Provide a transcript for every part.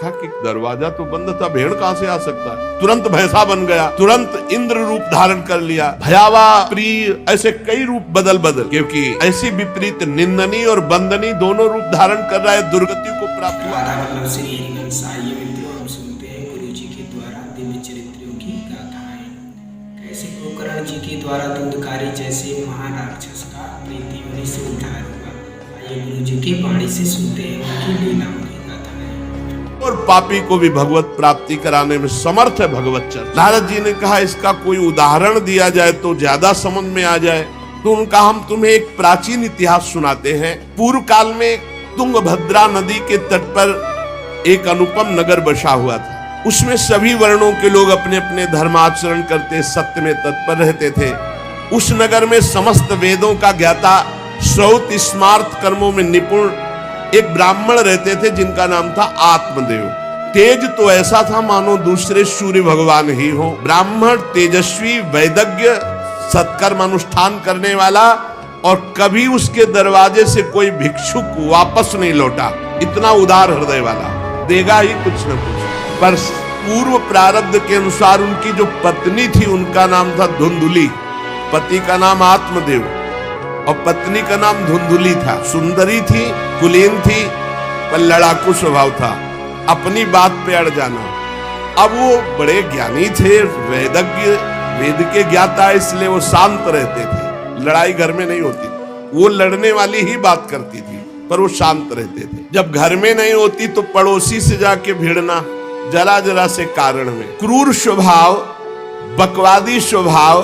देखा कि दरवाजा तो बंद था, भेड़ कहां से आ सकता है। तुरंत भैंसा बन गया, तुरंत इंद्र रूप धारण कर लिया, भयावह, प्रिय, ऐसे कई रूप बदल क्योंकि ऐसी विपरीत निंदनीय और बंदनीय दोनों रूप धारण कर रहा है, दुर्गति को प्राप्त हुआ। मतलब श्री हरिवंश आइए मित्रों, हम सुनते हैं गुरु जी के द्वारा दिव्य चरित्रों की गाथाएं। कैसे गोकर्ण जी के द्वारा धुंधकारी जैसे महाराक्षस का मृत्यु होने से उद्धार हुआ। आइए गुरु जी की वाणी से सुनते हैं उनकी लीलाओं की गाथाएं। और पापी को भी भगवत प्राप्ति कराने में समर्थ है भगवत चरित्र। नारद जी ने कहा इसका कोई उदाहरण दिया जाए तो ज्यादा समझ में आ जाए, तो उनका हम तुम्हें एक प्राचीन इतिहास सुनाते हैं। पूर्व काल में तुंगभद्रा नदी के तट पर एक अनुपम नगर बसा हुआ था। उसमें सभी वर्णों के लोग अपने अपने धर्माचरण करते, सत्य में तत्पर रहते थे। उस नगर में समस्त वेदों का ज्ञाता, श्रौत स्मार्त कर्मों में निपुण एक ब्राह्मण रहते थे जिनका नाम था आत्मदेव। तेज तो ऐसा था मानो दूसरे सूर्य भगवान ही हो। ब्राह्मण तेजस्वी, वैदज्ञ, सत्कर्म अनुष्ठान करने वाला, और कभी उसके दरवाजे से कोई भिक्षुक वापस नहीं लौटा। इतना उदार हृदय वाला, देगा ही कुछ न कुछ। पर पूर्व प्रारब्ध के अनुसार उनकी जो पत्नी थी उनका नाम था धुंधुली। पति का नाम आत्मदेव और पत्नी का नाम धुंधुली था। सुंदरी थी, कुलीन थी, पर लड़ाकू स्वभाव था, अपनी बात पे अड़ जाना। अब वो बड़े ज्ञानी थे, वेदज्ञ, वेद के ज्ञाता, इसलिए वो शांत रहते थे। लड़ाई घर में नहीं होती, वो लड़ने वाली ही बात करती थी, पर वो शांत रहते थे। जब घर में नहीं होती तो पड़ोसी से जाके भिड़ना, जरा जरा से कारण में। क्रूर स्वभाव, बकवादी स्वभाव,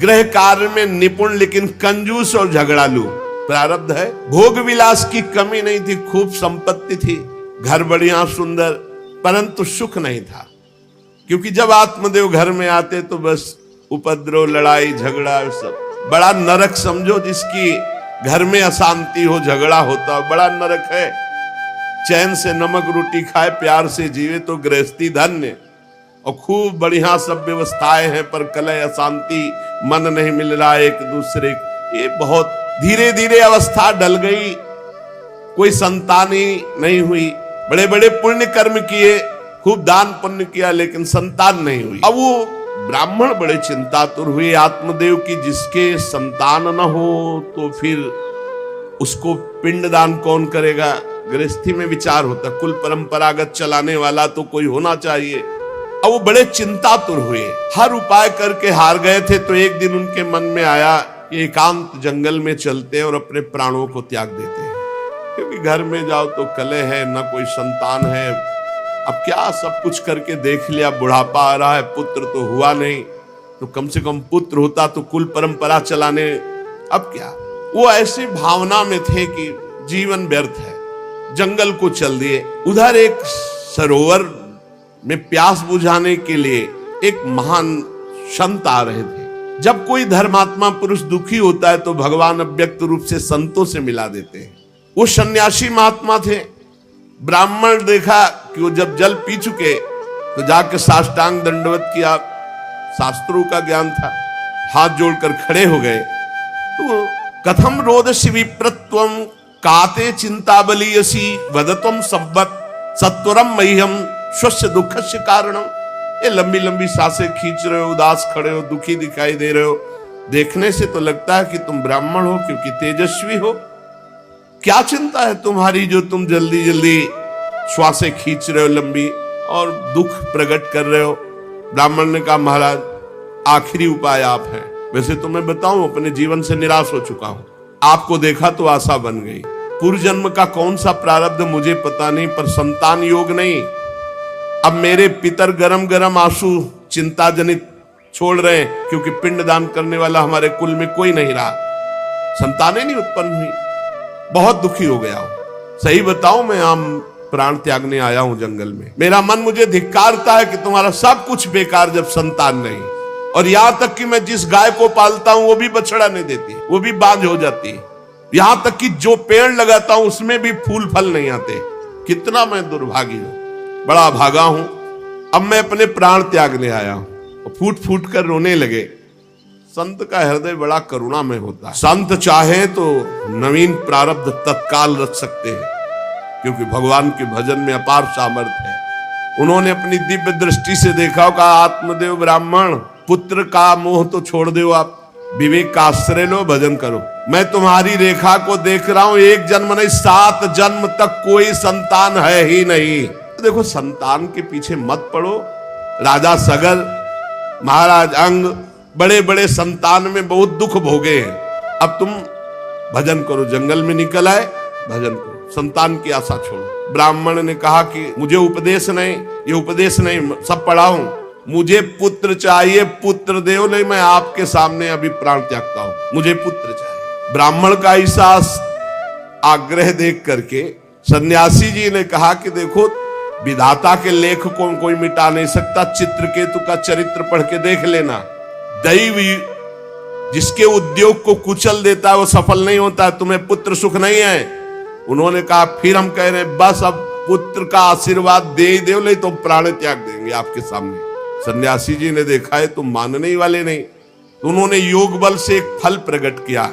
गृह कार्य में निपुण लेकिन कंजूस और झगड़ालू प्रारब्ध है। भोग विलास की कमी नहीं थी, खूब संपत्ति थी, घर बढ़िया सुंदर, परंतु सुख नहीं था। क्योंकि जब आत्मदेव घर में आते तो बस उपद्रव, लड़ाई, झगड़ा, सब बड़ा नरक समझो। जिसकी घर में अशांति हो, झगड़ा होता हो, बड़ा नरक है। चैन से नमक रोटी खाए, प्यार से जीवे तो गृहस्थी धन्य। और खूब बढ़िया सब व्यवस्थाएं हैं, पर कलह, अशांति, मन नहीं मिल रहा एक दूसरे। ये बहुत धीरे धीरे अवस्था डल गई, कोई संतान ही नहीं हुई। बड़े बड़े पुण्य कर्म किए, खूब दान पुण्य किया, लेकिन संतान नहीं हुई। अब वो ब्राह्मण बड़े चिंतातुर हुए आत्मदेव की, जिसके संतान न हो तो फिर उसको पिंडदान कौन करेगा। गृहस्थी में विचार होता, कुल परंपरागत चलाने वाला तो कोई होना चाहिए। अब वो बड़े चिंतातुर हुए, हर उपाय करके हार गए थे। तो एक दिन उनके मन में आया कि एकांत जंगल में चलते हैं और अपने प्राणों को त्याग देते हैं। क्योंकि घर में जाओ तो कलह है, न कोई संतान है। अब क्या, सब कुछ करके देख लिया, बुढ़ापा आ रहा है, पुत्र तो हुआ नहीं, तो कम से कम पुत्र होता तो कुल परंपरा चलाने। अब क्या, वो ऐसी भावना में थे कि जीवन व्यर्थ है, जंगल को चल दिए। उधर एक सरोवर में प्यास बुझाने के लिए एक महान संत आ रहे थे। जब कोई धर्मात्मा पुरुष दुखी होता है तो भगवान अव्यक्त रूप से संतों से मिला देते हैं। वो सन्यासी महात्मा थे। ब्राह्मण देखा कि वो जब जल पी चुके तो जाकर साष्टांग दंडवत किया, शास्त्रों का ज्ञान था, हाथ जोड़कर खड़े हो गए। तो कथम रोदसी विप्रत्वम काते चिंता बलियसी वदत्वम सब्बत सत्वरम मह्यम स्वस्य दुखस्य कारणम। ये लंबी लंबी सांसें खींच रहे हो, उदास खड़े हो, दुखी दिखाई दे रहे हो। देखने से तो लगता है कि तुम ब्राह्मण हो, क्योंकि तेजस्वी हो। क्या चिंता है तुम्हारी जो तुम जल्दी जल्दी श्वासें खींच रहे हो लंबी, और दुख प्रकट कर रहे हो। ब्राह्मण ने कहा, महाराज आखिरी उपाय आप हैं। वैसे तो मैं बताऊं, अपने जीवन से निराश हो चुका हूं। आपको देखा तो आशा बन गई। पूर्व जन्म का कौन सा प्रारब्ध मुझे पता नहीं, पर संतान योग नहीं। अब मेरे पितर गरम गरम आंसू चिंता जनित छोड़ रहे हैं, क्योंकि पिंडदान करने वाला हमारे कुल में कोई नहीं रहा, संतानें नहीं उत्पन्न हुई। बहुत दुखी हो गया हूं। सही बताऊं, मैं आम प्राण त्यागने आया हूं जंगल में। मेरा मन मुझे धिक्कारता है कि तुम्हारा सब कुछ बेकार जब संतान नहीं। और यहां तक कि मैं जिस गाय को पालता हूं वो भी बछड़ा नहीं देती, वो भी बांझ हो जाती है। यहां तक कि जो पेड़ लगाता हूं उसमें भी फूल फल नहीं आते। कितना मैं दुर्भागी हूं, बड़ा भागा हूं। अब मैं अपने प्राण त्यागने आया हूं। फूट फूट कर रोने लगे। संत का हृदय बड़ा करुणामय होता है। संत चाहे तो नवीन प्रारब्ध तत्काल रच सकते हैं, क्योंकि भगवान के भजन में अपार सामर्थ्य है। उन्होंने अपनी दिव्य दृष्टि से देखा, कहा आत्मदेव ब्राह्मण, पुत्र का मोह तो छोड़ दो, आप विवेक का आश्रय लो, भजन करो। मैं तुम्हारी रेखा को देख रहा हूं, एक जन्म नहीं 7 जन्म तक कोई संतान है ही नहीं। देखो, संतान के पीछे मत पड़ो। राजा सगर, महाराज अंग, बड़े बड़े संतान में बहुत दुख भोगे हैं। अब तुम भजन करो, जंगल में निकल आए, भजन करो, संतान की आशा छोड़ो। ब्राह्मण ने कहा कि मुझे उपदेश नहीं, ये उपदेश नहीं, सब पढ़ाऊं, मुझे पुत्र चाहिए, पुत्र देव, नहीं मैं आपके सामने अभी प्राण त्यागता हूं, मुझे पुत्र चाहिए। ब्राह्मण का ऐसा आग्रह देख करके सन्यासी जी ने कहा कि देखो, विधाता के लेख को कोई मिटा नहीं सकता, चित्रकेतु का चरित्र पढ़ के देख लेना। दैव जिसके उद्योग को कुचल देता है वो सफल नहीं होता है, तुम्हें पुत्र सुख नहीं है। उन्होंने कहा फिर हम कह रहे हैं बस अब पुत्र का आशीर्वाद दे ही दो, नहीं तो प्राण त्याग देंगे आपके सामने। सन्यासी जी ने देखा है तुम मानने ही वाले नहीं, तो उन्होंने योग बल से एक फल प्रकट किया,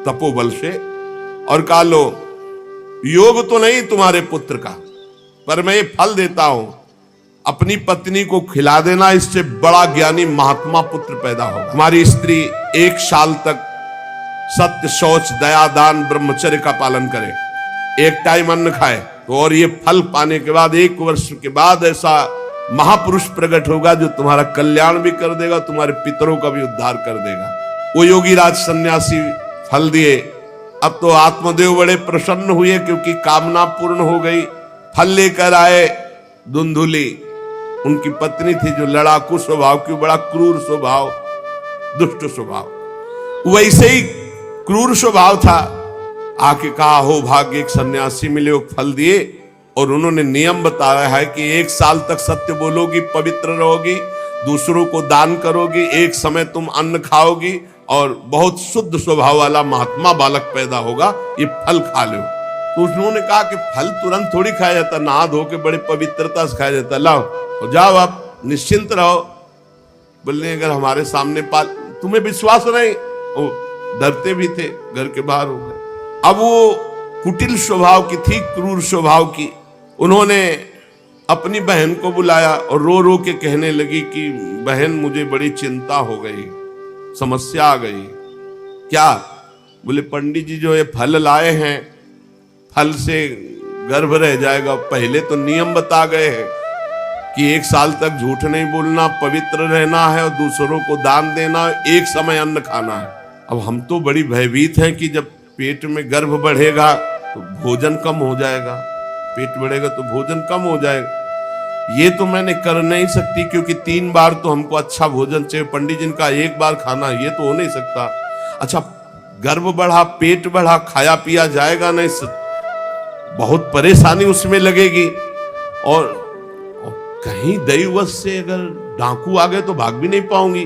तपोबल से, और कहा लो, योग तो नहीं तुम्हारे पुत्र का, पर मैं ये फल देता हूं, अपनी पत्नी को खिला देना, इससे बड़ा ज्ञानी महात्मा पुत्र पैदा होगा। हमारी स्त्री 1 साल तक सत्य, शौच, दया, दान, ब्रह्मचर्य का पालन करे, एक टाइम अन्न खाए, तो और ये फल पाने के बाद 1 वर्ष के बाद ऐसा महापुरुष प्रकट होगा जो तुम्हारा कल्याण भी कर देगा, तुम्हारे पितरों का भी उद्धार कर देगा। वो योगी राज सन्यासी फल दिए। अब तो आत्मदेव बड़े प्रसन्न हुए क्योंकि कामना पूर्ण हो गई। फल लेकर आए धुंधुली, उनकी पत्नी थी जो लड़ाकू स्वभाव की, बड़ा क्रूर स्वभाव, दुष्ट स्वभाव, वैसे ही क्रूर स्वभाव था। आके कहा हो भाग्य, एक सन्यासी मिले, वो फल दिए, और उन्होंने नियम बताया है कि 1 साल तक सत्य बोलोगी, पवित्र रहोगी, दूसरों को दान करोगी, एक समय तुम अन्न खाओगी, और बहुत शुद्ध स्वभाव वाला महात्मा बालक पैदा होगा, ये फल खा लो। तो उन्होंने कहा कि फल तुरंत थोड़ी खाया जाता, नहा धो के बड़े पवित्रता से खाया जाता, लाओ और जाओ, आप निश्चिंत रहो। बोलने अगर हमारे सामने तुम्हें विश्वास नहीं, वो डरते भी थे, घर के बाहर हो गए। अब वो कुटिल स्वभाव की थी, क्रूर स्वभाव की। उन्होंने अपनी बहन को बुलाया और रो रो के कहने लगी कि बहन मुझे बड़ी चिंता हो गई, समस्या आ गई। क्या? बोले पंडित जी जो ये फल लाए हैं, फल से गर्भ रह जाएगा। पहले तो नियम बता गए हैं कि 1 साल तक झूठ नहीं बोलना, पवित्र रहना है, और दूसरों को दान देना, एक समय अन्न खाना है। अब हम तो बड़ी भयभीत हैं कि जब पेट में गर्भ बढ़ेगा तो भोजन कम हो जाएगा, पेट बढ़ेगा तो भोजन कम हो जाएगा। ये तो मैंने कर नहीं सकती क्योंकि 3 बार तो हमको अच्छा भोजन चाहिए, पंडित जी का 1 बार खाना, ये तो हो नहीं सकता। अच्छा, गर्भ बढ़ा, पेट बढ़ा, खाया पिया जाएगा नहीं, बहुत परेशानी उसमें लगेगी। और कहीं दैववश से अगर डाकू आ गए तो भाग भी नहीं पाऊंगी।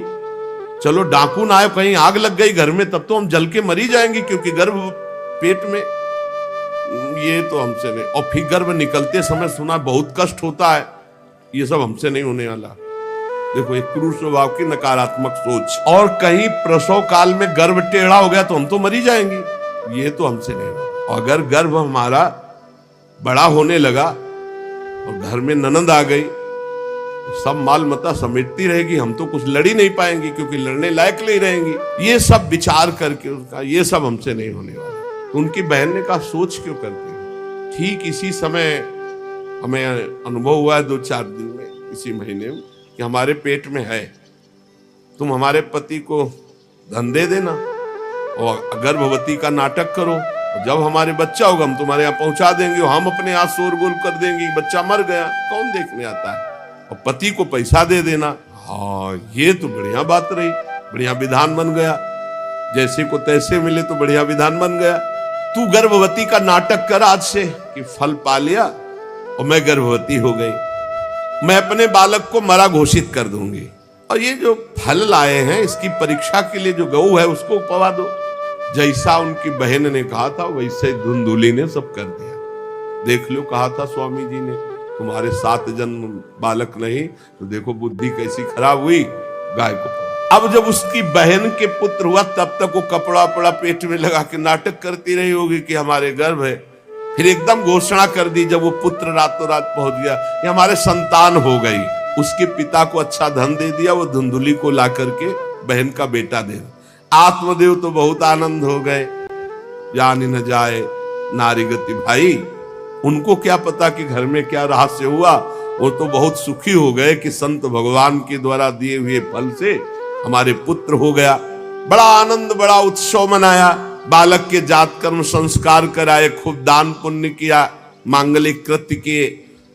चलो डाकू ना आए, कहीं आग लग गई घर में, तब तो हम जल के मरी जाएंगे क्योंकि गर्भ पेट में, ये तो हमसे नहीं। और फिर गर्भ निकलते समय सुना बहुत कष्ट होता है, ये सब हमसे नहीं होने वाला। देखो, एक क्रूर स्वभाव की नकारात्मक सोच। और कहीं प्रसव काल में गर्भ टेढ़ा हो गया तो हम तो मरी जाएंगे, ये तो हमसे नहीं होगा। और अगर गर्भ हमारा बड़ा होने लगा और घर में ननद आ गई, सब माल मता समेटती रहेगी, हम तो कुछ लड़ ही नहीं पाएंगे क्योंकि लड़ने लायक नहीं रहेंगी। ये सब विचार करके उसका, ये सब हमसे नहीं होने वाला। तो उनकी बहन ने कहा सोच क्यों करते हो? ठीक इसी समय हमें अनुभव हुआ है 2-4 दिन में, इसी महीने में, कि हमारे पेट में है, तुम हमारे पति को धन दे देना और गर्भवती का नाटक करो, जब हमारे बच्चा होगा हम तुम्हारे यहाँ पहुंचा देंगे, हम अपने यहाँ शोरगुल कर देंगे, बच्चा मर गया, कौन देखने आता है, और पति को पैसा दे देना। हाँ, ये तो बढ़िया बात रही, बढ़िया विधान बन गया, जैसे को तैसे मिले तो बढ़िया विधान बन गया। तू गर्भवती का नाटक कर आज से कि फल पा लिया और मैं गर्भवती हो गई, मैं अपने बालक को मरा घोषित कर दूंगी, और ये जो फल लाए हैं इसकी परीक्षा के लिए जो गऊ है उसको पवा दो। जैसा उनकी बहन ने कहा था वैसे धुंधुली ने सब कर दिया। देख लो, कहा था स्वामी जी ने तुम्हारे 7 जन्म बालक नहीं, तो देखो बुद्धि कैसी खराब हुई, गाय को। अब जब उसकी बहन के पुत्र हुआ तब तक वो कपड़ा वपड़ा पेट में लगा के नाटक करती रही होगी कि हमारे गर्भ है, फिर एकदम घोषणा कर दी जब वो पुत्र रातों रात पहुंच गया कि हमारे संतान हो गई। उसके पिता को अच्छा धन दे दिया, वो धुंधुली को ला करके बहन का बेटा दे। आत्मदेव तो बहुत आनंद हो गए, जान न जाए नारी गति भाई। उनको क्या पता कि घर में क्या रहस्य हुआ। वो तो बहुत सुखी हो गए कि संत भगवान के द्वारा दिए हुए फल से हमारे पुत्र हो गया। बड़ा आनंद, बड़ा उत्सव मनाया। बालक के जात कर्म संस्कार कराए, खूब दान पुण्य किया, मांगलिक कृत्य किए।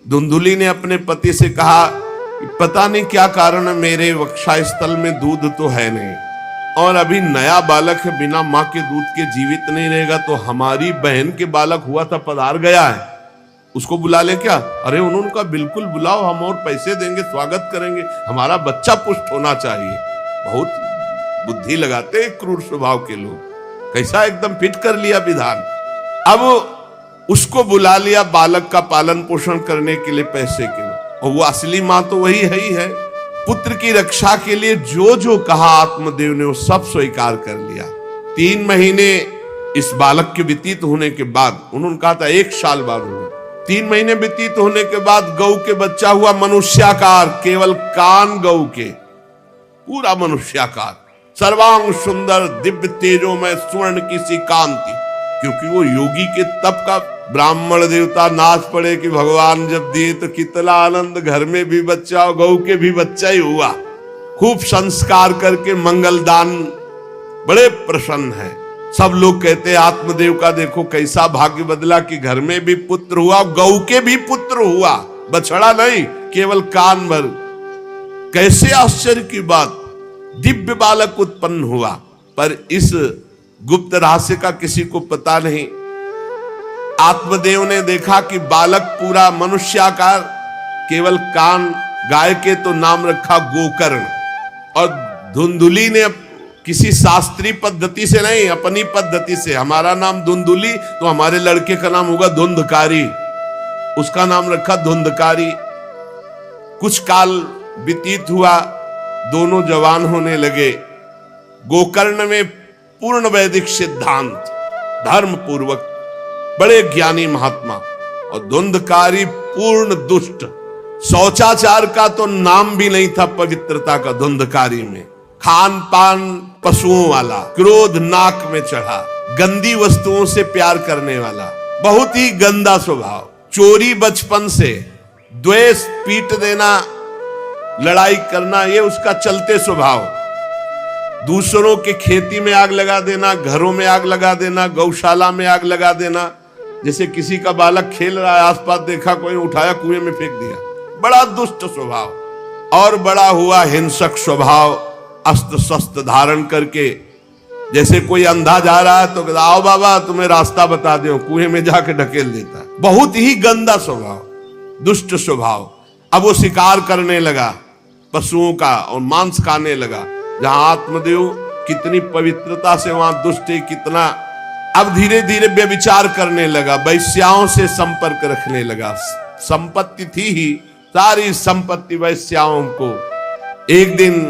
धुंधुली ने अपने पति से कहा कि पता नहीं क्या कारण है, मेरे वक्षा स्थल में दूध तो है नहीं और अभी नया बालक है, बिना माँ के दूध के जीवित नहीं रहेगा। तो हमारी बहन के बालक हुआ था, पधार गया है, उसको बुला ले क्या? अरे उन्होंने कहा बिल्कुल बुलाओ, हम और पैसे देंगे, स्वागत करेंगे, हमारा बच्चा पुष्ट होना चाहिए। बहुत बुद्धि लगाते क्रूर स्वभाव के लोग, कैसा एकदम फिट कर लिया विधान। अब उसको बुला लिया बालक का पालन पोषण करने के लिए पैसे के लिए, और वो असली माँ तो वही है ही है। पुत्र की रक्षा के लिए जो जो कहा आत्मदेव ने वो सब स्वीकार कर लिया। 3 महीने इस बालक के व्यतीत होने के बाद, उन्होंने कहा था 1 साल बाद होगा, 3 महीने व्यतीत होने के बाद गौ के बच्चा हुआ मनुष्याकार, केवल कान गौ के, पूरा मनुष्याकार, सर्वांग सुंदर, दिव्य तेजो में स्वर्ण की सी कांति। क्योंकि वो योगी के तप का, ब्राह्मण देवता नाच पड़े कि भगवान जब दिए तो कितना आनंद, घर में भी बच्चा और गौ के भी बच्चा ही हुआ। खूब संस्कार करके मंगल दान, बड़े प्रसन्न है। सब लोग कहते आत्मदेव का देखो कैसा भाग्य बदला कि घर में भी पुत्र हुआ, गौ के भी पुत्र हुआ, बछड़ा नहीं, केवल कान भर। कैसे आश्चर्य की बात, दिव्य बालक उत्पन्न हुआ। पर इस गुप्त रहस्य का किसी को पता नहीं। आत्मदेव ने देखा कि बालक पूरा मनुष्याकार, केवल कान, गाय के तो नाम रखा गोकर्ण। और धुंधुली ने किसी शास्त्रीय पद्धति से नहीं, अपनी पद्धति से, हमारा नाम धुंधुली तो हमारे लड़के का नाम होगा धुंधकारी, उसका नाम रखा धुंधकारी। कुछ काल व्यतीत हुआ, दोनों जवान होने लगे। गोकर्ण में पूर्ण वैदिक सिद्धांत, धर्म पूर्वक, बड़े ज्ञानी महात्मा, और धुंधकारी पूर्ण दुष्ट। शौचाचार का तो नाम भी नहीं था पवित्रता का धुंधकारी में। खान पान पशुओं वाला, क्रोध नाक में चढ़ा, गंदी वस्तुओं से प्यार करने वाला, बहुत ही गंदा स्वभाव। चोरी बचपन से, द्वेष, पीट देना, लड़ाई करना, ये उसका चलते स्वभाव। दूसरों के खेती में आग लगा देना, घरों में आग लगा देना, गौशाला में आग लगा देना। जैसे किसी का बालक खेल रहा है, आसपास देखा कोई, उठाया कुएं में फेंक दिया। बड़ा दुष्ट स्वभाव। और बड़ा हुआ हिंसक स्वभाव, अस्त्र शस्त्र धारण करके। जैसे कोई अंधा जा रहा है तो आओ बाबा तुम्हें रास्ता बता दो, कुएं में जाके ढकेल देता। बहुत ही गंदा स्वभाव, दुष्ट स्वभाव। अब वो शिकार करने लगा पशुओं का और मांस खाने लगा। जहां आत्मदेव कितनी पवित्रता से, वहां दुष्ट कितना। अब धीरे धीरे व्यभिचार करने लगा, वैश्याओं से संपर्क रखने लगा। संपत्ति थी ही, सारी संपत्ति वैश्याओं को। एक दिन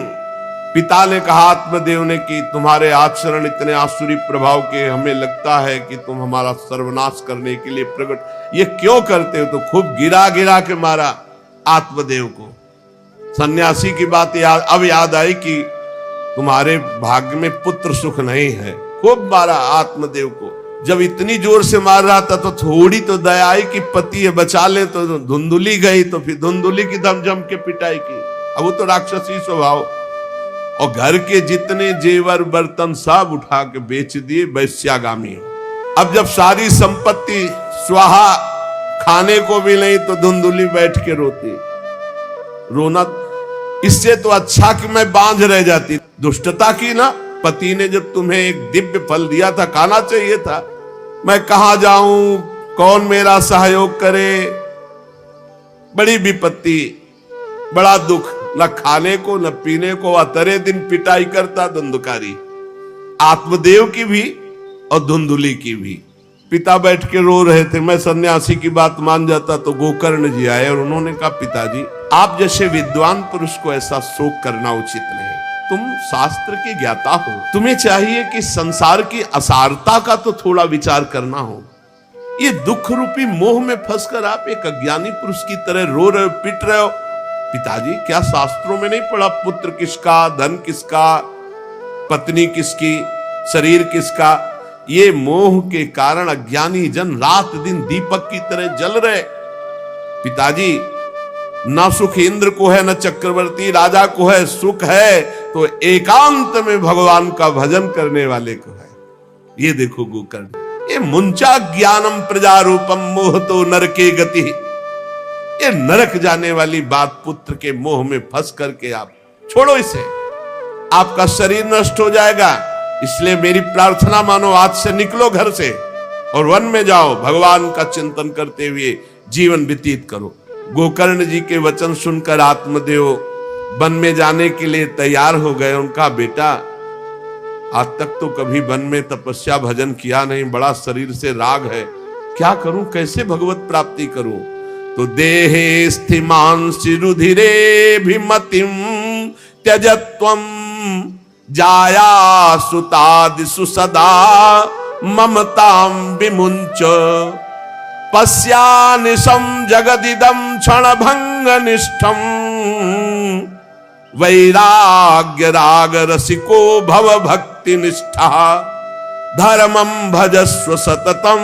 पिता ने कहा आत्मदेव ने कि तुम्हारे आचरण इतने आसुरी प्रभाव के, हमें लगता है कि तुम हमारा सर्वनाश करने के लिए प्रकट, ये क्यों करते हो? तो खूब गिरा गिरा के मारा आत्मदेव को। सन्यासी की बात अब याद आई कि तुम्हारे भाग्य में पुत्र सुख नहीं है। खूब मारा आत्मदेव को। जब इतनी जोर से मार रहा था तो थोड़ी तो दया आई कि पति है, बचा ले। तो धुंधुली गई तो फिर धुंधुली की दम जम के पिटाई की। अब वो तो राक्षसी स्वभाव। और घर के जितने जेवर बर्तन सब उठा के बेच दिए वैश्यागामी। अब जब सारी संपत्ति स्वाहा, खाने को भी नहीं, तो धुंधुली बैठ के रोती। रोना इससे तो अच्छा कि मैं बांझ रह जाती। दुष्टता की ना, पति ने जब तुम्हें एक दिव्य फल दिया था, खाना चाहिए था। मैं कहां जाऊं, कौन मेरा सहयोग करे? बड़ी विपत्ति, बड़ा दुख, न खाने को न पीने को। अतरे दिन पिटाई करता धुंधकारी, आत्मदेव की भी और धुंधुली की भी। पिता बैठ के रो रहे थे। मैं सन्यासी की बात मान जाता तो गोकर्ण जी आए और उन्होंने कहा पिताजी, आप जैसे विद्वान पुरुष को ऐसा शोक करना उचित नहीं। तुम शास्त्र के ज्ञाता हो, तुम्हें चाहिए कि संसार की असारता का तो थोड़ा विचार करना हो। ये दुख रूपी मोह में फंसकर आप एक अज्ञानी पुरुष की तरह रो रहे हो, पिट रहे हो। पिताजी, क्या शास्त्रों में नहीं पढ़ा पुत्र किसका, धन किसका, पत्नी किसकी, शरीर किसका? ये मोह के कारण अज्ञानी जन रात दिन दीपक की तरह जल रहे। पिताजी, ना सुख इंद्र को है, न चक्रवर्ती राजा को है, सुख है तो एकांत में भगवान का भजन करने वाले को है। ये देखो गोकर्ण, ये मुंचा ज्ञानम प्रजारूपम मोह तो नरके गति। ये नरक जाने वाली बात, पुत्र के मोह में फंस करके आप छोड़ो इसे, आपका शरीर नष्ट हो जाएगा। इसलिए मेरी प्रार्थना मानो, आज से निकलो घर से और वन में जाओ, भगवान का चिंतन करते हुए जीवन व्यतीत करो। गोकर्ण जी के वचन सुनकर आत्मदेव वन में जाने के लिए तैयार हो गए। उनका बेटा, आज तक तो कभी वन में तपस्या भजन किया नहीं, बड़ा शरीर से राग है, क्या करूं, कैसे भगवत प्राप्ति करूं? तो देहे स्थिमांसि रुधिरे भिमतिम त्यजत्वम जाया सुतादिषु सदा ममतां विमुंच पश्यानिशं जगदिदं क्षणभंग निष्ठं वैराग्य राग रसिको भव भक्ति निष्ठा धर्मं भजस्व सततं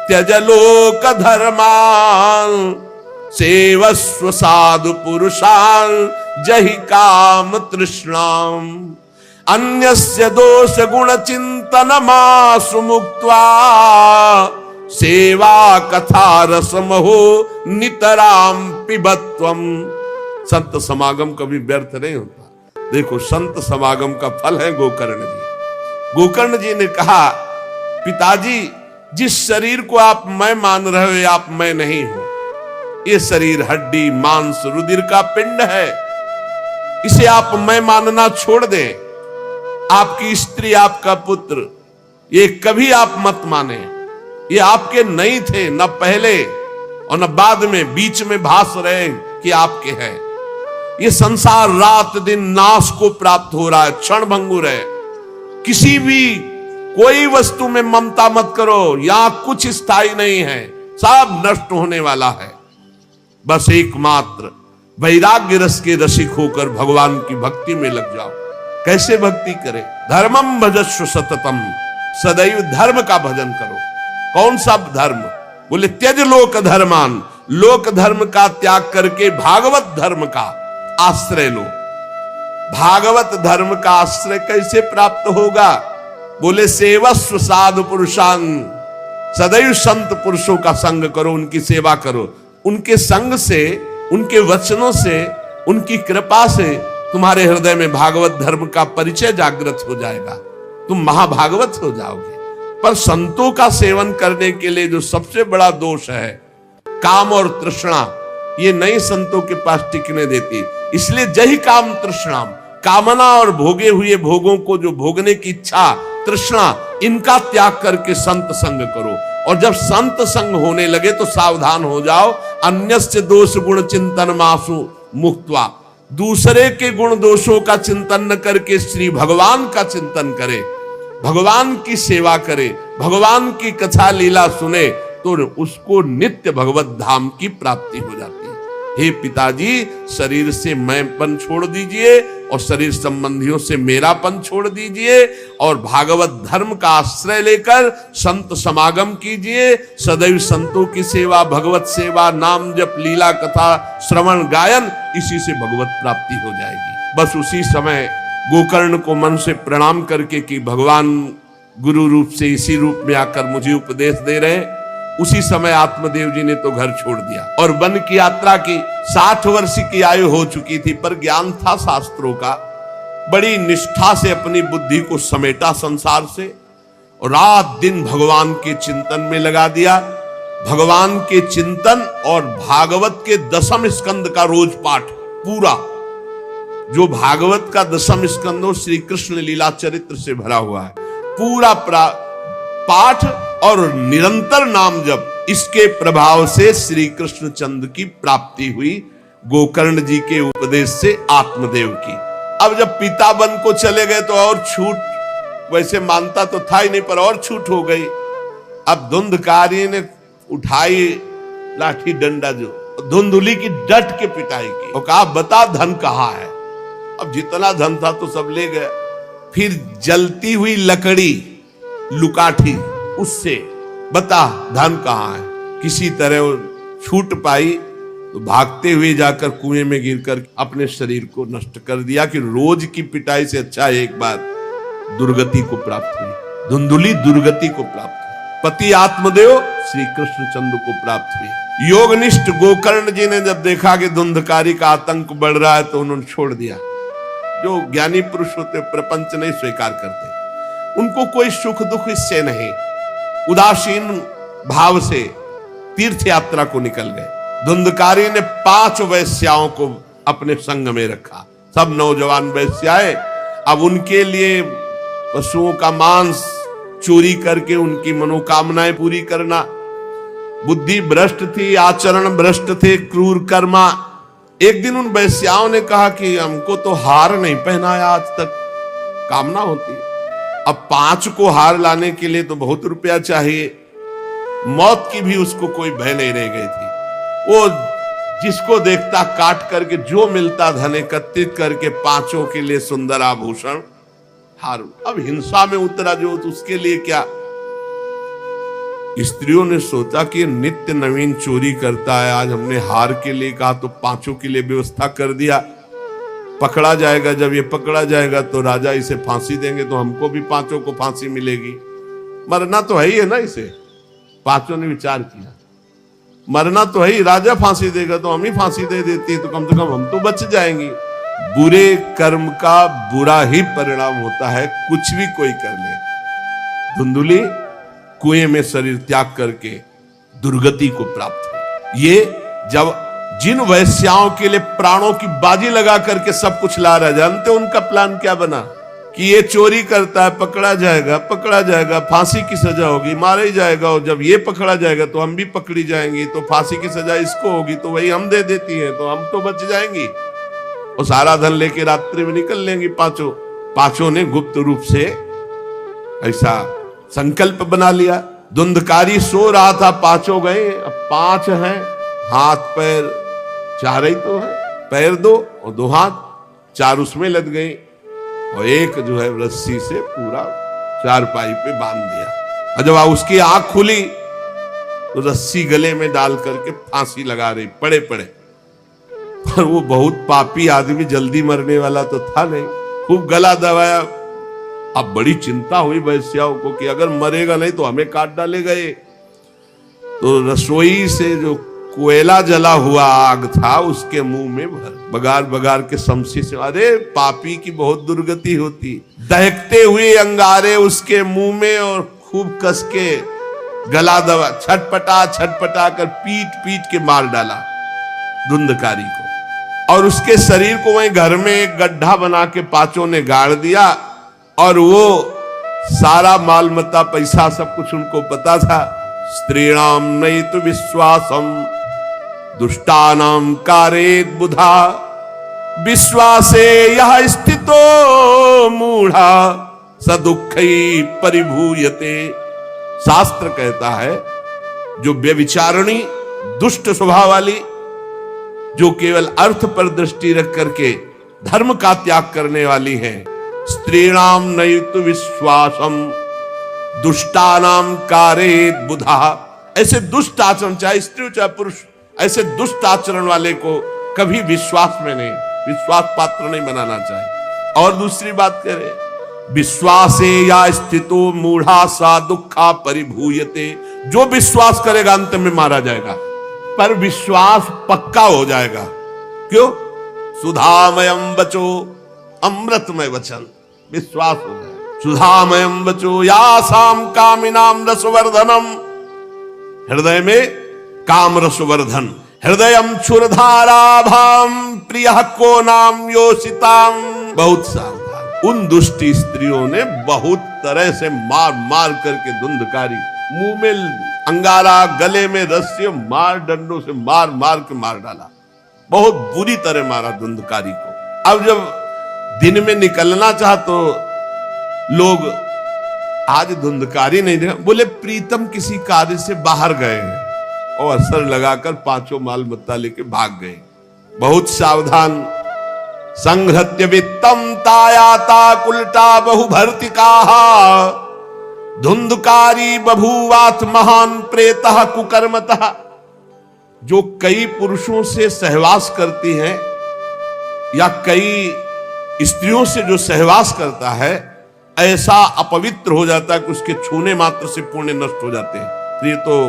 त्यज लोक धर्मान् सेवस्व साधु पुरुषान् जहि काम तृष्णाम् अन्यस्य दोष गुण चिंतन मासु मुक्त्वा सेवा कथा रसमहो नितराम पिबत्वम। संत समागम कभी व्यर्थ नहीं होता। देखो, संत समागम का फल है गोकर्ण जी। गोकर्ण जी ने कहा, पिताजी, जिस शरीर को आप मैं मान रहे हो, आप मैं नहीं हो। ये शरीर हड्डी मांस रुधिर का पिंड है, इसे आप मैं मानना छोड़ दें। आपकी स्त्री, आपका पुत्र, ये कभी आप मत माने। ये आपके नहीं थे, न पहले और न बाद में, बीच में भास रहे कि आपके हैं। ये संसार रात दिन नाश को प्राप्त हो रहा है, क्षण भंगुर है। किसी भी कोई वस्तु में ममता मत करो, यहां कुछ स्थायी नहीं है, सब नष्ट होने वाला है। बस एकमात्र वैराग्य रस के रसिक होकर भगवान की भक्ति में लग जाओ। कैसे भक्ति करें? धर्मम भजस्व सततम, सदैव धर्म का भजन करो। कौन सा धर्म? बोले त्यज लोक धर्मान, लोक धर्म का त्याग करके भागवत धर्म का आश्रय लो। भागवत धर्म का आश्रय कैसे प्राप्त होगा? बोले सेवस्व साधु पुरुषान, सदैव संत पुरुषों का संग करो, उनकी सेवा करो। उनके संग से, उनके वचनों से, उनकी कृपा से तुम्हारे हृदय में भागवत धर्म का परिचय जागृत हो जाएगा, तुम महाभागवत हो जाओगे। पर संतों का सेवन करने के लिए जो सबसे बड़ा दोष है, काम और तृष्णा, ये नई संतों के पास टिकने देती। इसलिए जही काम तृष्णा, कामना और भोगे हुए भोगों को जो भोगने की इच्छा, तृष्णा, इनका त्याग करके संत संग करो। और जब संत संग होने लगे तो सावधान हो जाओ। अन्यस्य दोष गुण चिंतन मासु मुक्त्वा, दूसरे के गुण दोषों का चिंतन न करके श्री भगवान का चिंतन करे, भगवान की सेवा करे, भगवान की कथा लीला सुने, तो उसको नित्य भगवत धाम की प्राप्ति हो जाती है। हे पिताजी, शरीर से मैंपन छोड़ दीजिए और शरीर संबंधियों से मेरापन छोड़ दीजिए और भागवत धर्म का आश्रय लेकर संत समागम कीजिए। सदैव संतों की सेवा, भगवत सेवा, नाम जप, लीला कथा, श्रवण गायन, इसी से भगवत प्राप्ति हो जाएगी। बस उसी समय गोकर्ण को मन से प्रणाम करके कि भगवान गुरु रूप से इसी रूप में आकर मुझे उपदेश दे रहे, उसी समय आत्मदेव जी ने तो घर छोड़ दिया और वन की यात्रा की। 60 वर्ष की आयु हो चुकी थी, पर ज्ञान था शास्त्रों का। बड़ी निष्ठा से अपनी बुद्धि को समेटा संसार से और रात दिन भगवान के चिंतन में लगा दिया। भगवान के चिंतन और भागवत के 10वें स्कंद का रोज पाठ पूरा, जो भागवत का 10वां स्कंद श्री कृष्ण लीला चरित्र से भरा हुआ है, पूरा पाठ और निरंतर नाम जप, इसके प्रभाव से श्री कृष्ण चंद्र की प्राप्ति हुई गोकर्ण जी के उपदेश से आत्मदेव की। अब जब पिता वन को चले गए तो और छूट, वैसे मानता तो था ही नहीं, पर और छूट हो गई। अब धुंधकारी ने उठाई लाठी डंडा, जो धुंधुली की डट के पिटाई की और कहा बता धन कहाँ है। अब जितना धन था तो सब ले गए। फिर जलती हुई लकड़ी लुकाठी, उससे बता धन कहाँ है। किसी तरह वो छूट पाई तो भागते हुए जाकर कुएं में गिरकर अपने शरीर को नष्ट कर दिया कि रोज की पिटाई से अच्छा एक बार दुर्गति को प्राप्त हुई। धुंधुली दुर्गति को प्राप्त हुई। पति आत्मदेव श्री कृष्णचंद्र को प्राप्त हुई। योगनिष्ठ गोकर्ण जी ने जब देखा कि धुंधकारी का आतंक बढ़ रहा है तो उन्होंने छोड़ दिया। जो ज्ञानी पुरुष होते प्रपंच नहीं स्वीकार करते, उनको कोई सुख दुख इससे नहीं, उदासीन भाव से तीर्थ यात्रा को निकल गए। धुंधकारी ने 5 वैश्याओं को अपने संग में रखा, सब नौजवान वैश्याएं। अब उनके लिए पशुओं का मांस चोरी करके उनकी मनोकामनाएं पूरी करना। बुद्धि भ्रष्ट थी, आचरण भ्रष्ट थे, क्रूर कर्मा। एक दिन उन वैश्याओं ने कहा कि हमको तो हार नहीं पहनाया आज तक, कामना होती। अब 5 को हार लाने के लिए तो बहुत रुपया चाहिए। मौत की भी उसको कोई भय नहीं रह गई थी। वो जिसको देखता काट करके जो मिलता धन एकत्रित करके 5 के लिए सुंदर आभूषण हार। अब हिंसा में उतरा जो, तो उसके लिए क्या। स्त्रियों ने सोचा कि नित्य नवीन चोरी करता है, आज हमने हार के लिए कहा तो 5 के लिए व्यवस्था कर दिया। पकड़ा जाएगा, जब ये पकड़ा जाएगा तो राजा इसे फांसी देंगे, तो हमको भी 5 को फांसी मिलेगी। मरना तो है ही है ना इसे। 5 ने विचार किया मरना तो है ही, राजा फांसी देगा तो हम ही फांसी दे देती है, तो कम से कम हम तो बच जाएंगे। बुरे कर्म का बुरा ही परिणाम होता है, कुछ भी कोई कर ले। धुंधुली कुएं में शरीर त्याग करके दुर्गति को प्राप्त हुई। ये जब जिन वैश्याओं के लिए प्राणों की बाजी लगा करके सब कुछ ला रहा, जानते उनका प्लान क्या बना कि ये चोरी करता है, पकड़ा जाएगा, फांसी की सजा होगी, मारा ही जाएगा। और जब ये पकड़ा जाएगा तो हम भी पकड़ी जाएंगी, तो फांसी की सजा इसको होगी, तो वही हम दे देती है, तो हम तो बच जाएंगी। और सारा धन लेके रात्रि में निकल लेंगी 5 ने गुप्त रूप से ऐसा संकल्प बना लिया। धुंधकारी सो रहा था, 5 गए। अब 5 हैं, हाथ पैर 4 ही तो है, पैर 2 और 2 हाथ, 4 उसमें लद गए और एक जो है रस्सी से पूरा चारपाई पे बांध दिया। और जब उसकी आंख खुली तो रस्सी गले में डाल करके फांसी लगा रही पड़े पड़े। पर वो बहुत पापी आदमी, जल्दी मरने वाला तो था नहीं, खूब गला दबाया। अब बड़ी चिंता हुई वैश्याओं को कि अगर मरेगा नहीं तो हमें काट डालेगा ये। तो रसोई से जो कोयला जला हुआ आग था उसके मुंह में बगार बगार के शमशी से, अरे पापी की बहुत दुर्गति होती। दहकते हुए अंगारे उसके मुंह में और खूब कस के गला दबा, छटपटा कर पीट पीट के मार डाला धुंधकारी को। और उसके शरीर को वहीं घर में एक गड्ढा बना के 5 ने गाड़ दिया। और वो सारा माल मता पैसा सब कुछ उनको पता था। स्त्रीणाम नैतु विश्वासम दुष्टानाम कारेत बुधा, विश्वासे यह स्थितो मूढ़ा स दुःखै परिभूयते। शास्त्र कहता है जो व्यभिचारिणी दुष्ट स्वभाव वाली, जो केवल अर्थ पर दृष्टि रख करके धर्म का त्याग करने वाली है, स्त्रीणाम नैतु विश्वासम दुष्टानाम कारेत बुधा। ऐसे दुष्ट आचरण, चाहे स्त्री चाहे पुरुष, ऐसे दुष्ट आचरण वाले को कभी विश्वास में नहीं, विश्वास पात्र नहीं बनाना चाहिए। और दूसरी बात करें, विश्वासे या स्थितो मूढ़ा सा दुखा परिभूयते। जो विश्वास करेगा अंत में मारा जाएगा, पर विश्वास पक्का हो जाएगा। क्यों? सुधामयम बचो अमृतमय वचन, विश्वास हो जाए। सुधामयम बचो यासाम कामिनाम रसवर्धनम, हृदय में काम रसवर्धन। हृदयम क्षुरधाराभाम प्रियः को नाम योषिताम। बहुत सावधान। उन दुष्ट स्त्रियों ने बहुत तरह से मार मार करके धुंधकारी, मुंह में अंगारा, गले में रस्सी, मार डंडों से मार मार के मार डाला। बहुत बुरी तरह मारा धुंधकारी को। अब जब दिन में निकलना चाह तो लोग आज धुंधकारी नहीं देखा, बोले प्रीतम किसी कार्य से बाहर गए हैं। और असर लगाकर पांचों माल मत्ता लेके भाग गए। बहुत सावधान। संघृत्य वित्तम तायाता कुलटा बहु भर्तिका धुंधकारी बभूवात महान प्रेतः कुकर्मतः। जो कई पुरुषों से सहवास करती है या कई स्त्रियों से जो सहवास करता है, ऐसा अपवित्र हो जाता है कि उसके छूने मात्र से पुण्य नष्ट हो जाते हैं। तो ये तो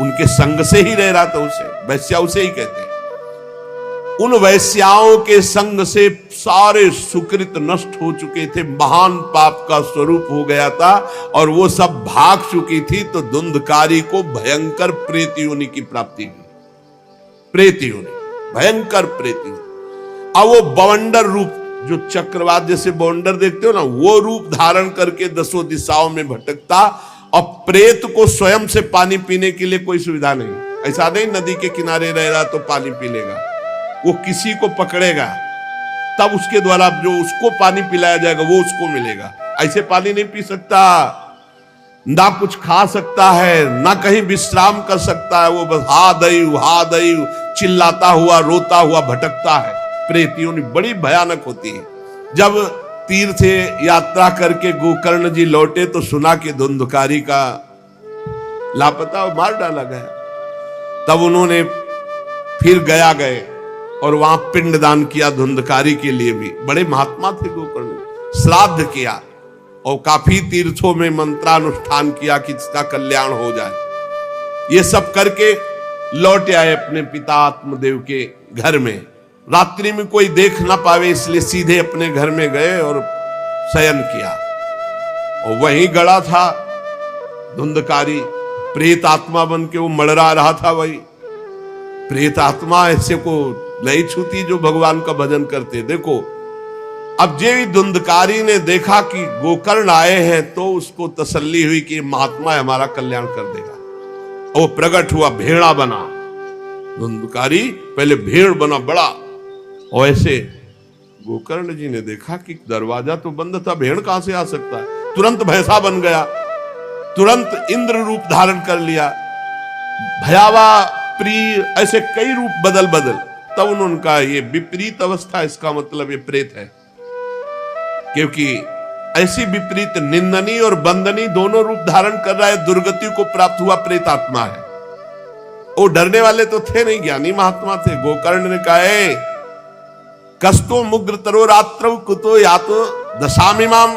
उनके संग से ही रह रहा था, उसे वैश्या उसे ही कहते हैं। उन वैश्याओं के संग से सारे सुकृत नष्ट हो चुके थे, महान पाप का स्वरूप हो गया था और वो सब भाग चुकी थी। तो धुंधकारी को भयंकर प्रेत योनि की प्राप्ति हुई। प्रेत योनि, भयंकर प्रेत योनि। अब वो बवंडर रूप, जो चक्रवात जैसे बवंडर देखते हो ना, वो रूप धारण करके दसों दिशाओं में भटकता। और प्रेत को स्वयं से पानी पीने के लिए कोई सुविधा नहीं। ऐसा नहीं नदी के किनारे रह रहा तो पानी पी लेगा, वो किसी को पकड़ेगा तब उसके द्वारा जो उसको पानी पिलाया जाएगा वो उसको मिलेगा। ऐसे पानी नहीं पी सकता, ना कुछ खा सकता है, ना कहीं विश्राम कर सकता है। वो बस हा दई चिल्लाता हुआ रोता हुआ भटकता है। प्रेत योनि बड़ी भयानक होती है। जब तीर्थ यात्रा करके गोकर्ण जी लौटे तो सुना कि धुंधकारी का लापता और मार डाला गया। तब उन्होंने फिर गए और वहां पिंडदान किया धुंधकारी के लिए भी। बड़े महात्मा थे गोकर्ण। श्राद्ध किया और काफी तीर्थों में मंत्रानुष्ठान किया कि इसका कल्याण हो जाए। ये सब करके लौट आए अपने पिता आत्मदेव के घर में। रात्रि में कोई देख ना पावे इसलिए सीधे अपने घर में गए और शयन किया। और वहीं गड़ा था धुंधकारी, प्रेत आत्मा बन के वो मड़रा रहा था। वही प्रेत आत्मा ऐसे को नहीं छूती जो भगवान का भजन करते। देखो, अब जे धुंधकारी ने देखा कि गोकर्ण आए हैं तो उसको तसल्ली हुई कि महात्मा हमारा कल्याण कर देगा। वो प्रकट हुआ, भेड़ा बना। धुंधकारी पहले भेड़ बना बड़ा, और ऐसे गोकर्ण जी ने देखा कि दरवाजा तो बंद था, भेड़ कहां से आ सकता है। तुरंत भैंसा बन गया, तुरंत इंद्र रूप धारण कर लिया, भयावा प्रिय, ऐसे कई रूप बदल तब उन्होंने कहा ये विपरीत अवस्था, इसका मतलब ये प्रेत है। क्योंकि ऐसी विपरीत निंदनीय और बंदनीय दोनों रूप धारण कर रहा है, दुर्गति को प्राप्त हुआ प्रेत आत्मा है। वो डरने वाले तो थे नहीं, ज्ञानी महात्मा थे। गोकर्ण ने कहा कस्तो मुग्र तरो रात्रौ कुतो यातो दशामिमाम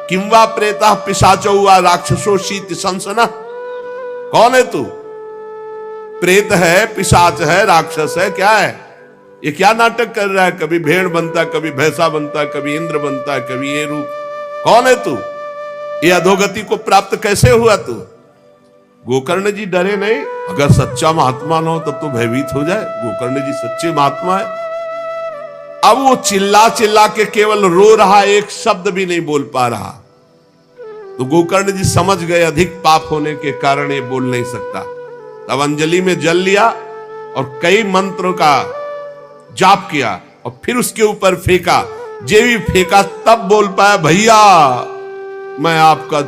किंवा प्रेता पिशाचो वा राक्षसो शीत संसना। कौन है तू? प्रेत है, पिशाच है, राक्षस है, क्या है ये? क्या नाटक कर रहा है? कभी भेड़ बनता, कभी भैंसा बनता, कभी इंद्र बनता, कभी ये रूप। कौन है तू? ये अधोगति को प्राप्त कैसे हुआ तू? गोकर्ण जी डरे नहीं। अगर सच्चा महात्मा न हो तब तो भयभीत हो जाए। गोकर्ण जी सच्चे महात्मा है। अब वो चिल्ला चिल्ला के केवल रो रहा, एक शब्द भी नहीं बोल पा रहा। तो गोकर्ण जी समझ गए अधिक पाप होने के कारण ये बोल नहीं सकता। तब अंजलि में जल लिया और कई मंत्रों का जाप किया और फिर उसके ऊपर फेंका। जे भी फेंका तब बोल पाया, भैया मैं आपका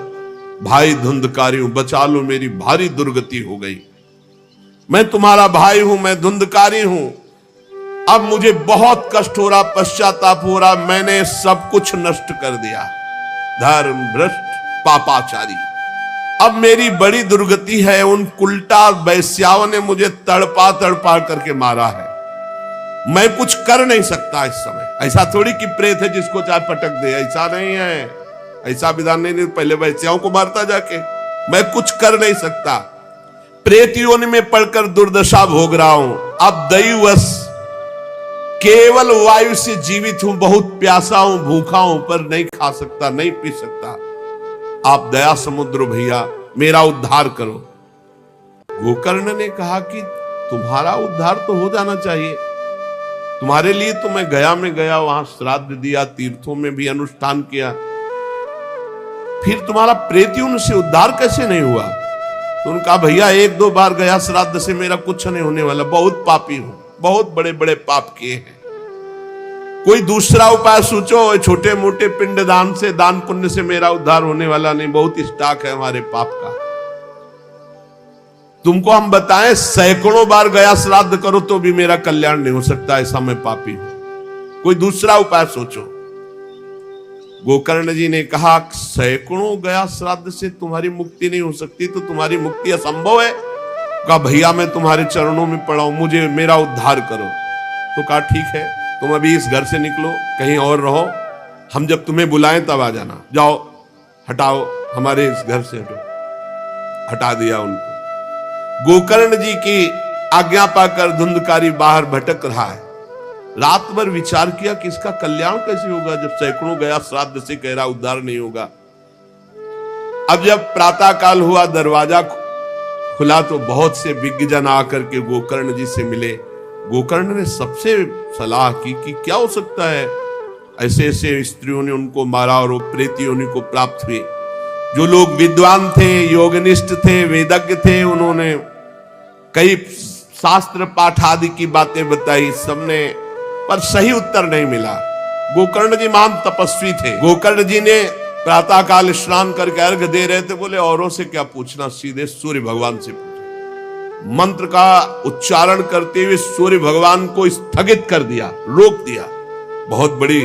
भाई धुंधकारी हूं, बचा लो, मेरी भारी दुर्गति हो गई। मैं तुम्हारा भाई हूं, मैं धुंधकारी हूं। अब मुझे बहुत कष्ट हो रहा, पश्चाताप हो रहा, मैंने सब कुछ नष्ट कर दिया। धर्म भ्रष्ट पापाचारी, अब मेरी बड़ी दुर्गति है। उन उल्टा वैश्याओं ने मुझे तड़पा करके मारा है। मैं कुछ कर नहीं सकता इस समय। ऐसा थोड़ी कि प्रेत है जिसको चाहे पटक दे, ऐसा नहीं है, ऐसा विधान नहीं। पहले वैश्याओं को मारता जाके, मैं कुछ कर नहीं सकता। प्रेत योनि में पड़कर दुर्दशा भोग रहा हूं। अब दैवश केवल वायु से जीवित हूं, बहुत प्यासा हूं, भूखा हूं, पर नहीं खा सकता, नहीं पी सकता। आप दया समुद्र भैया मेरा उद्धार करो। गोकर्ण ने कहा कि तुम्हारा उद्धार तो हो जाना चाहिए, तुम्हारे लिए तो मैं गया में गया, वहां श्राद्ध दिया, तीर्थों में भी अनुष्ठान किया, फिर तुम्हारा प्रेत योनि से उद्धार कैसे नहीं हुआ? तो उन्होंने कहा भैया एक दो बार गया श्राद्ध से, मेरा कुछ नहीं होने वाला, बहुत पापी हूं, बहुत बड़े बड़े पाप किए हैं। कोई दूसरा उपाय सोचो। छोटे मोटे पिंड दान से, दान पुण्य से मेरा उद्धार होने वाला नहीं, बहुत स्टॉक है हमारे पाप का। तुमको हम बताएं सैकड़ों बार गया श्राद्ध करो तो भी मेरा कल्याण नहीं हो सकता, ऐसा मैं पापी हूं, कोई दूसरा उपाय सोचो। गोकर्ण जी ने कहा सैकड़ों गया श्राद्ध से तुम्हारी मुक्ति नहीं हो सकती, तो तुम्हारी मुक्ति असंभव है। कहा भैया मैं तुम्हारे चरणों में पड़ा हूं, मुझे मेरा उद्धार करो। तो कहा ठीक है, तुम अभी इस घर से निकलो, कहीं और रहो, हम जब तुम्हें बुलाएं तब आ जाना। जाओ हटाओ, हमारे इस घर से हटो। हटा दिया उनको। गोकर्ण जी की आज्ञा पाकर धुंधकारी बाहर भटक रहा है। रात भर विचार किया कि इसका कल्याण कैसे होगा जब सैकड़ों गया श्राद्ध से कह रहा उद्धार नहीं होगा। अब जब प्रातः काल हुआ, दरवाजा खुला तो बहुत से विज्ञजन आकर के गोकर्ण जी से मिले। गोकर्ण ने सबसे सलाह की कि क्या हो सकता है, ऐसे ऐसे स्त्रियों ने उनको मारा और वो प्रेत योनि को प्राप्त हुए। जो लोग विद्वान थे, योगनिष्ठ थे, वेदज्ञ थे, उन्होंने कई शास्त्र पाठ आदि की बातें बताई, सबने, पर सही उत्तर नहीं मिला। गोकर्ण जी महान तपस्वी थे। गोकर्ण जी ने प्रातः काल स्नान करके अर्घ दे रहे थे, बोले औरों से क्या पूछना, सीधे सूर्य भगवान से पूछो। मंत्र का उच्चारण करते हुए सूर्य भगवान को स्थगित कर दिया, रोक दिया। बहुत बड़ी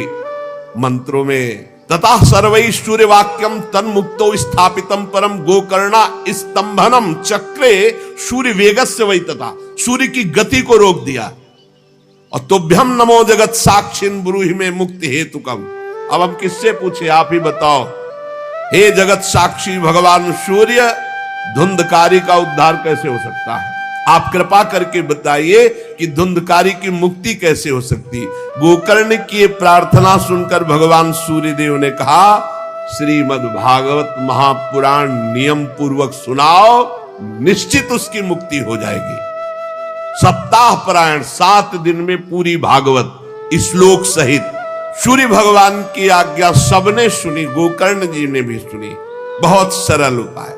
मंत्रों में तथा सर्वै सूर्य वाक्यम तन्मुक्तो स्थापितम परम गोकर्णा स्तंभनम चक्रे सूर्य वेगस्य वै, तथा सूर्य की गति को रोक दिया। और तुभ्यम नमो जगत साक्षिन ब्रूहि में मुक्ति हेतुकम। अब हम किससे पूछे, आप ही बताओ। हे जगत साक्षी भगवान सूर्य, धुंधकारी का उद्धार कैसे हो सकता है? आप कृपा करके बताइए कि धुंधकारी की मुक्ति कैसे हो सकती। गोकर्ण की प्रार्थना सुनकर भगवान सूर्यदेव ने कहा श्रीमद् भागवत महापुराण नियम पूर्वक सुनाओ, निश्चित उसकी मुक्ति हो जाएगी। सप्ताह पारायण 7 दिन में पूरी भागवत श्लोक सहित सूर्य भगवान की आज्ञा सबने सुनी, गोकर्ण जी ने भी सुनी। बहुत सरल उपाय।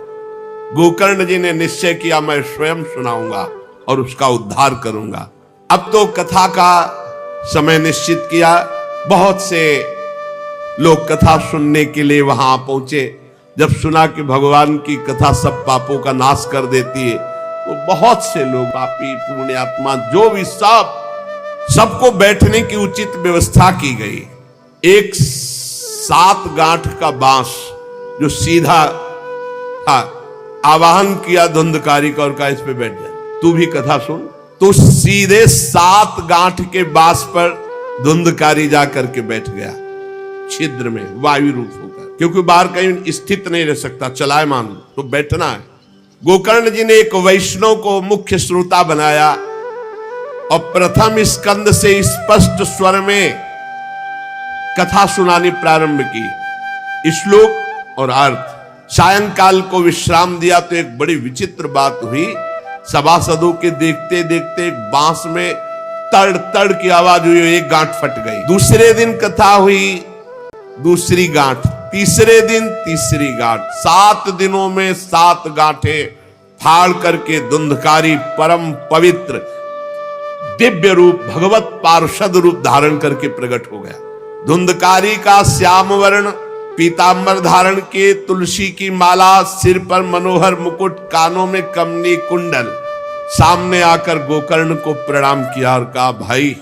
गोकर्ण जी ने निश्चय किया मैं स्वयं सुनाऊंगा और उसका उद्धार करूंगा। अब तो कथा का समय निश्चित किया। बहुत से लोग कथा सुनने के लिए वहां पहुंचे। जब सुना कि भगवान की कथा सब पापों का नाश कर देती है, तो बहुत से लोग पापी पुण्यात्मा जो भी सबको बैठने की उचित व्यवस्था की गई। एक 7 गांठ का बांस जो सीधा था, आवाहन किया धुंधकारी का और कहा इस पे बैठ जाए, तू भी कथा सुन। तो सीधे 7 गांठ के बांस पर धुंधकारी जाकर के बैठ गया, छिद्र में वायु रूप होकर, क्योंकि बाहर कहीं स्थित नहीं रह सकता, चलायमान तो बैठना है। गोकर्ण जी ने एक वैष्णव को मुख्य श्रोता बनाया और प्रथम स्कंद से स्पष्ट स्वर में कथा सुनानी प्रारंभ की, श्लोक और अर्थ। सायंकाल को विश्राम दिया तो एक बड़ी विचित्र बात हुई। सभासदों के देखते देखते एक बांस में तड़ तड़ की आवाज हुई, एक गांठ फट गई। दूसरे दिन कथा हुई, दूसरी गांठ, तीसरे दिन तीसरी गांठ। 7 दिनों में 7 गांठें फाड़ करके धुंधकारी परम पवित्र दिव्य रूप भगवत पार्षद रूप धारण करके प्रकट हो गया। धुंधकारी का श्याम वर्ण पीतांबर धारण के, तुलसी की माला, सिर पर मनोहर मुकुट, कानों में कमनी कुंडल, सामने आकर गोकर्ण को प्रणाम किया और कहा भाई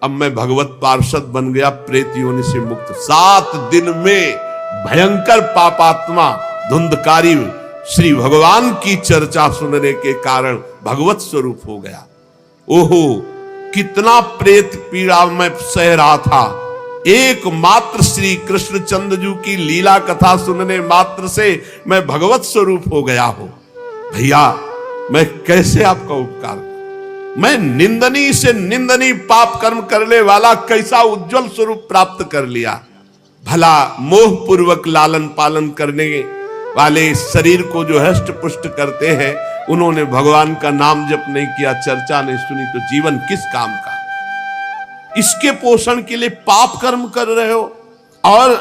अब मैं भगवत पार्षद बन गया, प्रेत योनि से मुक्त। 7 दिन में भयंकर पापात्मा धुंधकारी श्री भगवान की चर्चा सुनने के कारण भगवत स्वरूप हो गया। ओहो कितना प्रेत पीड़ा मैं सह रहा था, एकमात्र श्री कृष्ण चंद्रजू की लीला कथा सुनने मात्र से मैं भगवत स्वरूप हो गया हूं। भैया मैं कैसे आपका उपकार करूं? मैं निंदनीय से निंदनीय पाप कर्म करने वाला कैसा उज्जवल स्वरूप प्राप्त कर लिया। भला मोह पूर्वक लालन पालन करने वाले शरीर को जो हष्ट पुष्ट करते हैं, उन्होंने भगवान का नाम जप नहीं किया, चर्चा नहीं सुनी, तो जीवन किस काम का? इसके पोषण के लिए पाप कर्म कर रहे हो और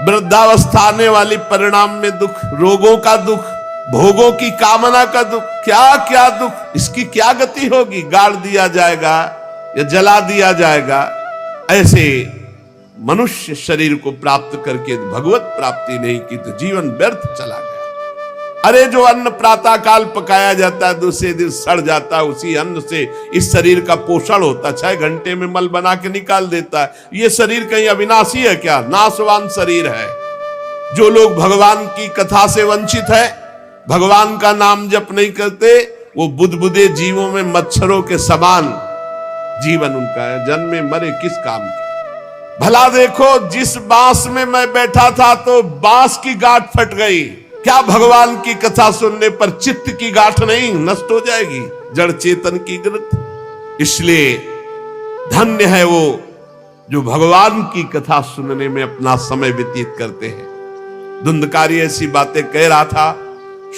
वृद्धावस्था आने वाली परिणाम में दुख, रोगों का दुख, भोगों की कामना का दुख, क्या क्या दुख, इसकी क्या गति होगी? गाड़ दिया जाएगा या जला दिया जाएगा। ऐसे मनुष्य शरीर को प्राप्त करके भगवत प्राप्ति नहीं की तो जीवन व्यर्थ चला गया। अरे जो अन्न प्रातः काल पकाया जाता है दूसरे दिन सड़ जाता है, उसी अन्न से इस शरीर का पोषण होता है, 6 घंटे में मल बना के निकाल देता है। ये शरीर कहीं अविनाशी है क्या? नाशवान शरीर है। जो लोग भगवान की कथा से वंचित है, भगवान का नाम जप नहीं करते, वो बुदबुदे जीवों में मच्छरों के समान जीवन उनका है। जन्मे मरे किस काम के? भला देखो, जिस बांस में मैं बैठा था तो बांस की गांठ फट गई, क्या भगवान की कथा सुनने पर चित्त की गांठ नहीं नष्ट हो जाएगी? जड़ चेतन की ग्रंथ। इसलिए धन्य है वो जो भगवान की कथा सुनने में अपना समय व्यतीत करते हैं। धुंधकारी ऐसी बातें कह रहा था,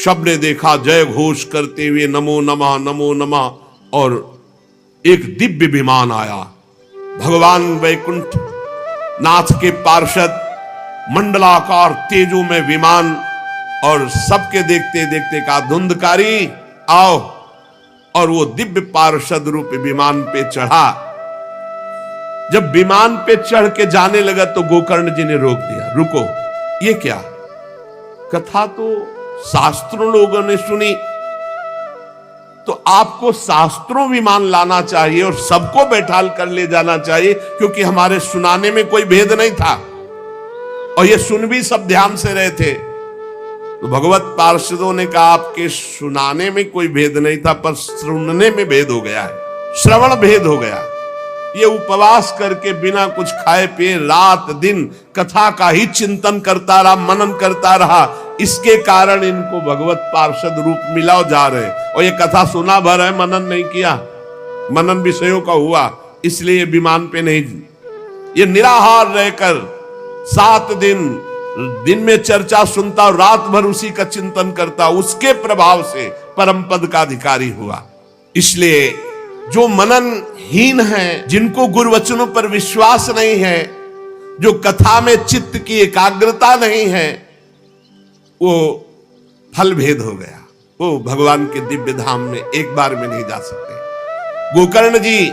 सबने देखा जय घोष करते हुए नमो नमः, और एक दिव्य विमान आया। भगवान वैकुंठ नाथ के पार्षद, मंडलाकार तेजो में विमान, और सबके देखते देखते कहा, धुंधकारी आओ। और वो दिव्य पार्षद रूप विमान पे चढ़ा। जब विमान पे चढ़ के जाने लगा तो गोकर्ण जी ने रोक दिया, रुको, ये क्या? कथा तो शास्त्रों लोगों ने सुनी, तो आपको शास्त्रों विमान लाना चाहिए और सबको बैठाल कर ले जाना चाहिए, क्योंकि हमारे सुनाने में कोई भेद नहीं था और ये सुन भी सब ध्यान से रहे थे। तो भगवत पार्षदों ने कहा, आपके सुनाने में कोई भेद नहीं था, पर सुनने में भेद हो गया है, श्रवण भेद हो गया। ये उपवास करके बिना कुछ खाए पिए रात दिन कथा का ही चिंतन करता रहा, मनन करता रहा, इसके कारण इनको भगवत पार्षद रूप मिला जा रहे। और ये कथा सुना भर है, मनन नहीं किया, मनन विषयों का हुआ, इसलिए विमान पे नहीं। ये निराहार रहकर 7 दिन में चर्चा सुनता और रात भर उसी का चिंतन करता, उसके प्रभाव से परम पद का अधिकारी हुआ। इसलिए जो मननहीन है, जिनको गुरुवचनों पर विश्वास नहीं है, जो कथा में चित्त की एकाग्रता नहीं है, वो फल भेद हो गया, वो भगवान के दिव्य धाम में एक बार में नहीं जा सकते। गोकर्ण जी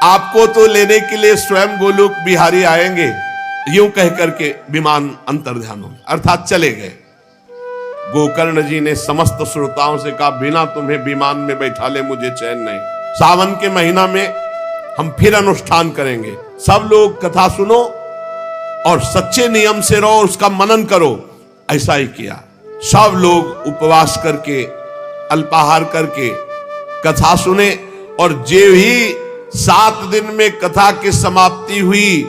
आपको तो लेने के लिए स्वयं गोलोक बिहारी आएंगे, यूं कह करके विमान अंतर्ध्यान हो गया, अर्थात चले गए। गोकर्ण जी ने समस्त श्रोताओं से कहा, बिना तुम्हें विमान में बैठा ले मुझे चैन नहीं। सावन के महीना में हम फिर अनुष्ठान करेंगे, सब लोग कथा सुनो और सच्चे नियम से रहो, उसका मनन करो। ऐसा ही किया, सब लोग उपवास करके अल्पाहार करके कथा सुने, और जो ही 7 दिन में कथा की समाप्ति हुई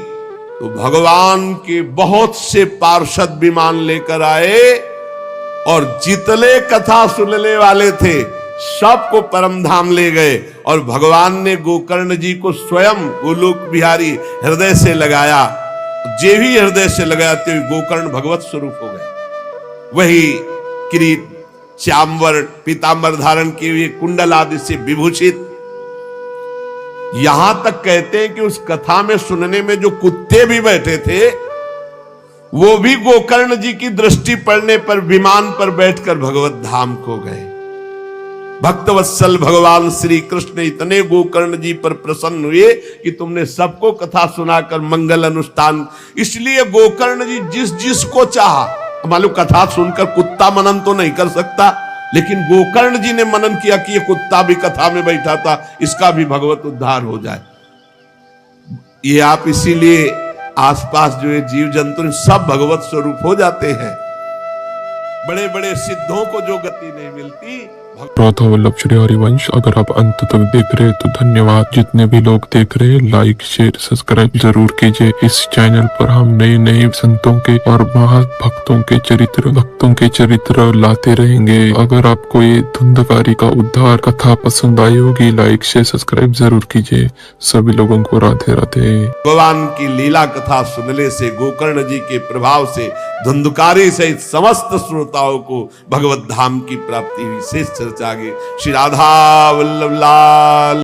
तो भगवान के बहुत से पार्षद विमान लेकर आए, और जितने कथा सुनने वाले थे सबको परम धाम ले गए। और भगवान ने गोकर्ण जी को स्वयं गोलोक बिहारी हृदय से लगाया, जे भी हृदय से लगाया तो गोकर्ण भगवत स्वरूप हो गए। वही किरीट श्यामवर पीतांबर धारण किए हुए, कुंडल आदि से विभूषित। यहां तक कहते हैं कि उस कथा में सुनने में जो कुत्ते भी बैठे थे, वो भी गोकर्ण जी की दृष्टि पड़ने पर विमान पर बैठकर भगवत धाम को गए। भक्तवत्सल भगवान श्री कृष्ण इतने गोकर्ण जी पर प्रसन्न हुए कि तुमने सबको कथा सुनाकर मंगल अनुष्ठान। इसलिए गोकर्ण जी जिस जिसको चाहा, मालूम कथा सुनकर कुत्ता मनन तो नहीं कर सकता, लेकिन गोकर्ण जी ने मनन किया कि ये कुत्ता भी कथा में बैठा था, इसका भी भगवत उद्धार हो जाए। ये आप इसीलिए आसपास जो है जीव जंतु सब भगवत स्वरूप हो जाते हैं। बड़े बड़े सिद्धों को जो गति नहीं मिलती। राधा वल्लभ श्री हरिवंश, अगर आप अंत तक देख रहे हैं तो धन्यवाद। जितने भी लोग देख रहे हैं, लाइक शेयर सब्सक्राइब जरूर कीजिए। इस चैनल पर हम नए नए संतों के और महाभक्तों के चरित्र, भक्तों के चरित्र लाते रहेंगे। अगर आपको ये धुंधकारी का उद्धार कथा पसंद आई होगी, लाइक शेयर सब्सक्राइब जरूर कीजिए। सभी लोगों को राधे राधे। भगवान की लीला कथा सुनने से, गोकर्ण जी के प्रभाव से, धुंधकारी सहित समस्त श्रोताओं को भगवत धाम की प्राप्ति हुई। शेष चर्चा आगे। श्री राधा वल्लभ लाल।